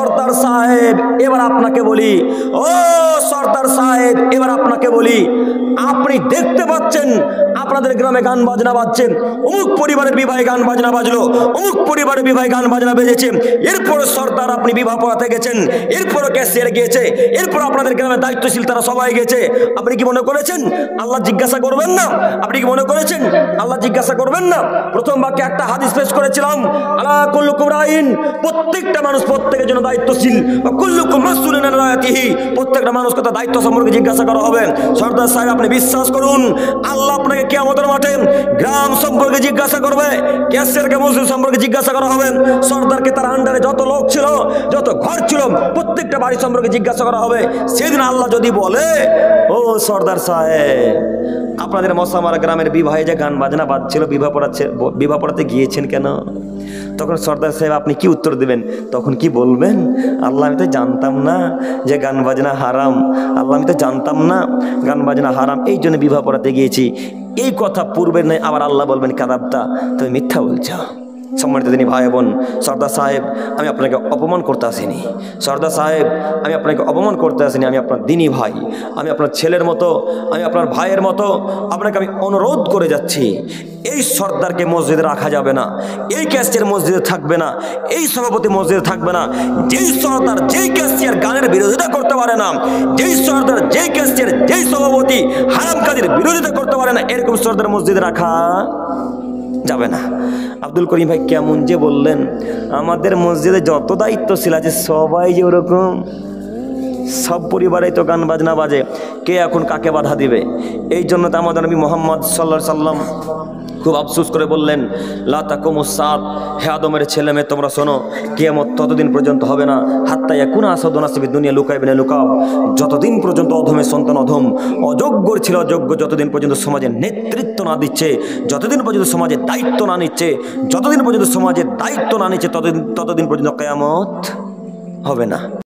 সর্দার সাহেব এবার আপনাকে বলি, ও সর্দার সাহেব এবার আপনাকে বলি, আপনি দেখতে পাচ্ছেন আপনাদের গ্রামে গান বাজনা বাজছে, অমুক পরিবারের বিবাহে গান বাজনা বাজলো, অমুক পরিবারের বিবাহে গান বাজনা বেজেছে, এরপরে সর্দার আপনি বিবাহ পড়াতে গেছেন, এরপরে ক্যাশিয়ার গিয়েছে, এরপর আপনাদের গ্রামে দায়িত্বশীল তারা সবাই গেছে, আপনি কি মনে করেছেন আল্লাহ জিজ্ঞাসা করবেন না? আপনি কি মনে করেছেন আল্লাহ জিজ্ঞাসা করবেন না? প্রথম বাক্যে একটা হাদিস পেশ করেছিলাম, আলা কুল্লুকুম রাইন, প্রত্যেকটা মানুষ প্রত্যেকের জন্য দায়িত্বশীল, কুল্লুকুম মাসউলুন আন রায়াতিহি, প্রত্যেকটা মানুষকে তার দায়িত্ব সম্পর্কে জিজ্ঞাসা করা হবে। সর্দার সাহেব আপনি বিশ্বাস করুন, আল্লাহ আপনাকে কিয়ামতের মাঠে গ্রাম সম্পর্কে জিজ্ঞাসা করবে, ক্যাশিয়ারকে মজদুর সম্পর্কে জিজ্ঞাসা করা হবে, সর্দারকে তার আন্ডারে যত লোক ছিল, যত ঘর ছিল, প্রত্যেকটা বাড়ি সম্পর্কে জিজ্ঞাসা করা হবে। সেদিন আল্লাহ যদি বলে, ও সর্দার সাহেব আপনাদের মশামারা গ্রামের বিবাহে যে গান বাজনা বাজছিল, বিবাহ পড়াতে গিয়েছেন কেন? তখন সর্দার সাহেব আপনি কি উত্তর দেবেন? তখন কি বলবেন? আল্লাহ আমি তো জানতাম না যে গান বাজনা হারাম, আল্লাহ আমি তো জানতাম না গান বাজনা হারাম, এই জন্য বিবাহ পড়াতে গিয়েছি। এই কথা পূর্বের নয়, আবার আল্লাহ বলবেন কাযাবতা, তুমি মিথ্যা বলছো। সম্মানিত দিনী ভাই বোন, সর্দার সাহেব আমি আপনাকে অপমান করতে আসিনি, সর্দার সাহেব আমি আপনাকে অপমান করতে আসিনি, আমি আপনার দিনী ভাই, আমি আপনার ছেলের মতো, আমি আপনার ভাইয়ের মতো আপনাকে আমি অনুরোধ করে যাচ্ছি, এই সর্দারকে মসজিদে রাখা যাবে না, এই ক্যাশিয়ার মসজিদে থাকবে না, এই সভাপতি মসজিদে থাকবে না। যেই সর্দার যেই ক্যাশিয়ার গানের বিরোধিতা করতে পারে না, যেই সর্দার যেই ক্যাশিয়ার যেই সভাপতি হারাম কাজের বিরোধিতা করতে পারে না, এরকম সর্দার মসজিদে রাখা যাবে না। আব্দুল করিম ভাই কেমন যে বললেন, আমাদের মসজিদে যত দায়িত্বশীল আছে সবাই যে ওরকম, সব পরিবারে তো গান বাজনা বাজে, কে এখন কাকে বাধা দিবে? এই জন্য তো আমাদের নবী মুহাম্মদ সাল্লাল্লাহু আলাইহি সাল্লাম খুব আফসোস করে বললেন, লা তাকুমুস সাআত, হে আদমের ছেলে মেয়ে তোমরা শোনো, কিয়ামত ততদিন পর্যন্ত হবে না, হাত্তা ইয়াকুনা আসাদু নাসিবিদ দুনিয়া লুকাইবিনা লুকাব, যতদিন পর্যন্ত অধমের সন্তান অধম, অযোগ্যর ছিল অযোগ্য, যতদিন পর্যন্ত সমাজের নেতৃত্ব না দিচ্ছে, যতদিন পর্যন্ত সমাজের দায়িত্ব না নিচ্ছে, যতদিন পর্যন্ত সমাজের দায়িত্ব না নিচ্ছে, ততদিন পর্যন্ত কিয়ামত হবে না।